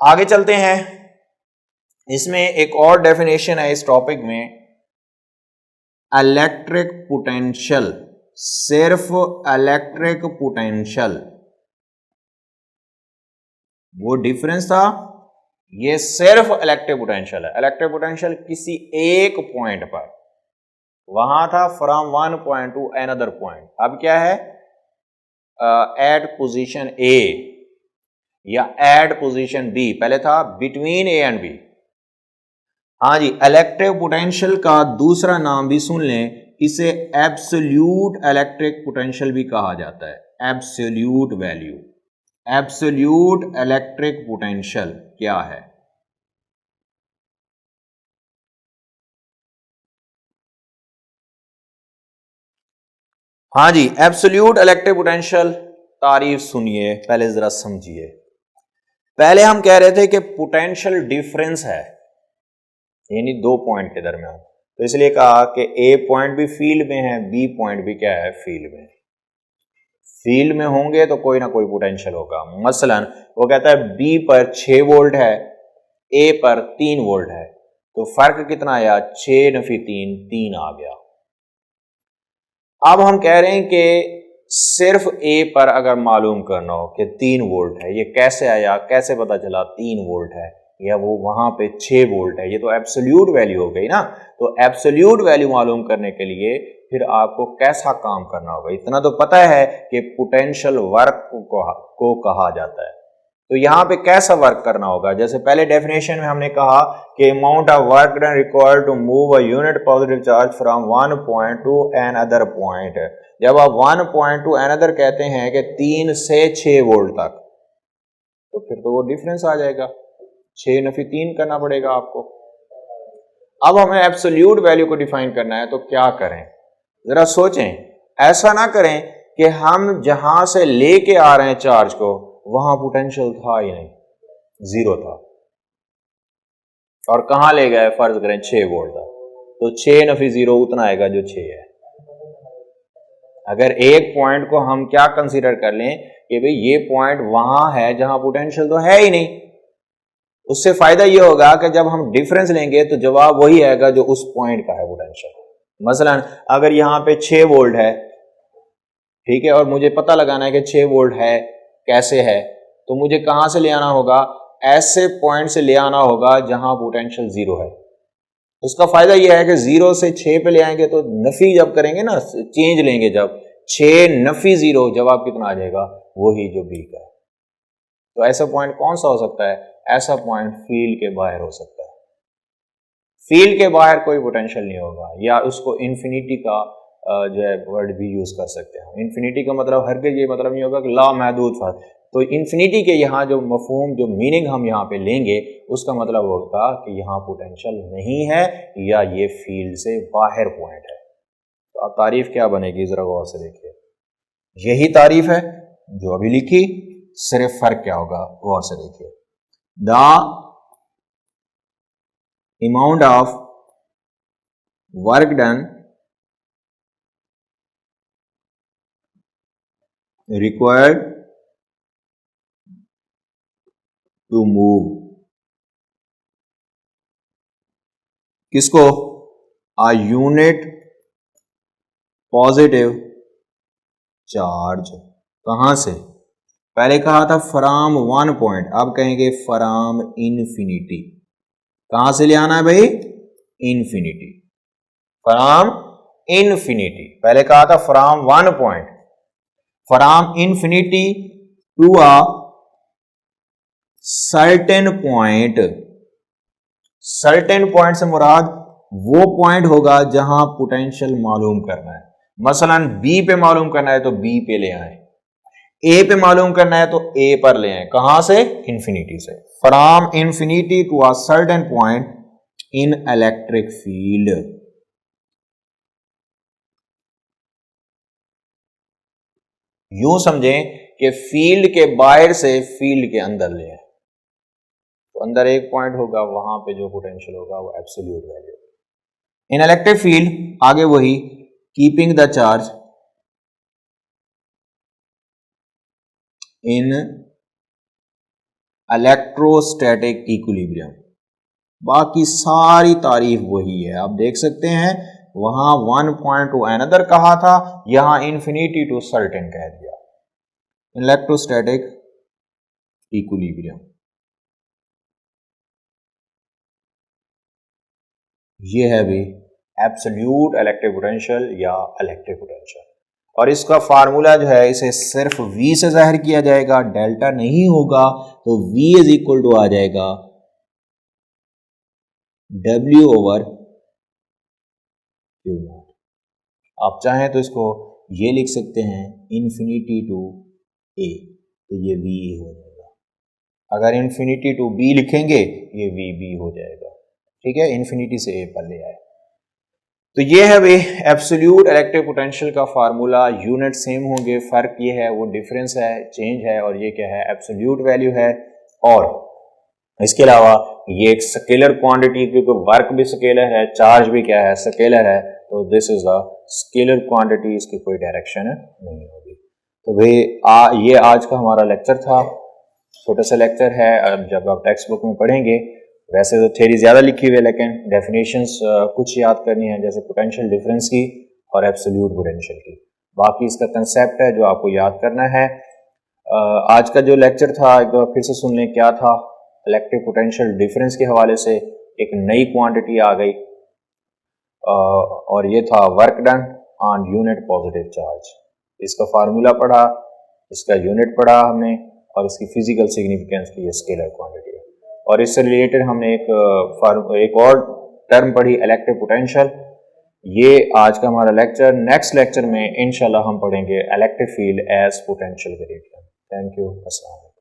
आगे चलते हैं, इसमें एक और डेफिनेशन है इस टॉपिक में, इलेक्ट्रिक पोटेंशियल, सिर्फ इलेक्ट्रिक पोटेंशियल, वो डिफरेंस था, ये सिर्फ इलेक्ट्रिक पोटेंशियल है। इलेक्ट्रिक पोटेंशियल किसी एक पॉइंट पर, वहां था from one point to another point, अब क्या है एट पोजीशन ए या एट पोजीशन बी, पहले था बिटवीन ए एंड बी। हाँ जी, इलेक्ट्रिक पोटेंशियल का दूसरा नाम भी सुन लें, इसे एब्सोल्यूट इलेक्ट्रिक पोटेंशियल भी कहा जाता है। Absolute value, absolute electric potential क्या है? हाँ जी, एब्सोल्यूट इलेक्ट्रिक पोटेंशियल तारीफ सुनिए, पहले जरा समझिए। पहले हम कह रहे थे कि पोटेंशियल डिफरेंस है, यानी दो पॉइंट के दरमियान, तो इसलिए कहा कि ए पॉइंट भी फील्ड में है, बी पॉइंट भी क्या है, फील्ड में। फील्ड में होंगे तो कोई ना कोई पोटेंशियल होगा। मसलन वो कहता है बी पर 6 वोल्ट है, ए पर 3 वोल्ट है, तो फर्क कितना आया, 6 नफी 3, 3 आ गया। अब हम कह रहे हैं कि सिर्फ ए पर अगर मालूम करना हो कि 3 वोल्ट है, ये कैसे आया, कैसे पता चला 3 वोल्ट है या वो वहां पे 6 वोल्ट है, ये तो एब्सोल्यूट वैल्यू हो गई ना। तो एब्सोल्यूट वैल्यू मालूम करने के लिए फिर आपको कैसा काम करना होगा, इतना तो पता है कि पोटेंशियल वर्क को कहा जाता है, तो यहां पे कैसा वर्क करना होगा। जैसे पहले डेफिनेशन में हमने कहा कि amount of work done required to move a unit positive charge from one point to another point. जब आप one point to another कहते हैं कि 3 से 6 वोल्ट तक, तो फिर तो वो डिफरेंस आ जाएगा, 6 नफी 3 करना पड़ेगा आपको। अब हमें एब्सोल्यूट वैल्यू को डिफाइन करना है, तो क्या करें, जरा सोचें। ऐसा ना करें कि हम जहां से लेके आ रहे हैं चार्ज को वहां पोटेंशियल था ही नहीं, जीरो था, और कहां ले गए, फर्ज करें 6 वोल्ट था, तो 6 नफी 0 उतना आएगा जो 6 है। अगर एक पॉइंट को हम क्या कंसीडर कर लें कि भाई ये पॉइंट वहां है जहां पोटेंशियल तो है ही नहीं, उससे फायदा ये होगा कि जब हम डिफरेंस लेंगे तो जवाब वही आएगा जो उस पॉइंट का है पोटेंशियल। मसलन अगर यहां पे 6 वोल्ट है, ठीक है, और मुझे पता लगाना है कि 6 वोल्ट है कैसे है, तो मुझे कहां से ले आना होगा, ऐसे पॉइंट से ले आना होगा जहां पोटेंशियल 0 है। उसका फायदा यह है कि 0 से 6 पे ले आएंगे तो नफी जब करेंगे ना, चेंज लेंगे, जब 6 नफी 0, जवाब कितना आ जाएगा, वही जो बी का है। तो ऐसा पॉइंट कौन सा हो सकता है, ऐसा पॉइंट फील्ड के बाहर हो सकता है। फील्ड के बाहर कोई पोटेंशियल नहीं होगा, या उसको इन्फिनिटी का जो है वर्ड भी यूज कर सकते हैं। इन्फिनिटी का मतलब हरगिज़ ये मतलब नहीं होगा कि लामहदूद फर्क, तो इन्फिनिटी के यहाँ जो मफहूम, जो मीनिंग हम यहाँ पे लेंगे, उसका मतलब होगा कि यहाँ पोटेंशियल नहीं है या ये फील्ड से बाहर पॉइंट है। तो अब तारीफ क्या बनेगी, जरा गौर से देखिए। यही तारीफ है जो अभी लिखी, सिर्फ फर्क क्या होगा, गौर से देखिए। The amount of work done required to move किसको, a unit positive charge, कहां से, पहले कहा था फ्रॉम वन पॉइंट, अब कहेंगे फ्रॉम इन्फिनिटी। कहां से ले आना है भाई, इन्फिनिटी, फ्रॉम इन्फिनिटी। पहले कहा था from one point, from infinity to a certain point. Certain point से मुराद वो पॉइंट होगा जहां पोटेंशियल मालूम करना है। मसलन बी पे मालूम करना है तो बी पे ले आए, ए पे मालूम करना है तो ए पर ले आए, कहां से, इन्फिनिटी से। From infinity to a certain point in electric field. यूं समझें कि फील्ड के बाहर से फील्ड के अंदर ले आए, तो अंदर एक पॉइंट होगा, वहां पे जो पोटेंशियल होगा वो एब्सोल्यूट वैल्यू। इन इलेक्ट्रिक फील्ड, आगे वही, keeping the charge in electrostatic equilibrium. बाकी सारी तारीफ वही है, आप देख सकते हैं वहां 1 पॉइंट टू अनदर कहा था, यहां इंफिनिटी टू सर्टेन कह दिया। इलेक्ट्रोस्टैटिक इक्विलिब्रियम ये है भी एब्सोल्यूट इलेक्ट्रिक पोटेंशियल या इलेक्ट्रिक पोटेंशियल। और इसका फार्मूला जो है इसे सिर्फ V से जाहिर किया जाएगा, डेल्टा नहीं होगा, तो V इज इक्वल टू आ जाएगा W ओवर Q नॉट। आप चाहें तो इसको ये लिख सकते हैं इन्फिनिटी टू A, तो ये V हो जाएगा। अगर इन्फिनिटी टू B लिखेंगे ये VB हो जाएगा, ठीक है, इन्फिनिटी से A पर ले आए। तो ये है भाई एब्सोल्यूट इलेक्ट्रिक पोटेंशियल का फार्मूला, यूनिट सेम होंगे, फर्क ये है वो डिफरेंस है, चेंज है, और ये क्या है एब्सोल्यूट वैल्यू है। और इसके अलावा ये एक स्केलर क्वांटिटी, क्योंकि वर्क भी स्केलर है, चार्ज भी क्या है स्केलर है, तो this is a scalar quantity, इसकी कोई डायरेक्शन नहीं होगी। तो भाई ये आज का हमारा लेक्चर था, छोटा सा लेक्चर है। अब जब आप टेक्स्ट बुक में पढ़ेंगे वैसे तो थ्योरी ज़्यादा लिखी हुई है, लेकिन डेफिनेशंस कुछ याद करनी है, जैसे पोटेंशियल डिफरेंस की और एब्सोल्यूट पोटेंशियल की। बाकी इसका कंसेप्ट है जो आपको याद करना है। आज का जो लेक्चर था एक बार फिर से सुन लें, क्या था, इलेक्ट्रिक पोटेंशियल डिफरेंस के हवाले से एक नई क्वांटिटी आ गई, और ये था work done on unit positive charge. इसका फार्मूला पढ़ा, इसका यूनिट पढ़ा हमने, और इसकी फिजिकल सिग्निफिकेंस की ये स्केलर क्वांटिटी है। और इससे रिलेटेड हमने एक और टर्म पढ़ी इलेक्ट्रिक पोटेंशियल। ये आज का हमारा लेक्चर। नेक्स्ट लेक्चर में इंशाल्लाह हम पढ़ेंगे electric field as potential gradient. Thank you, अस्सलाम वालेकुम।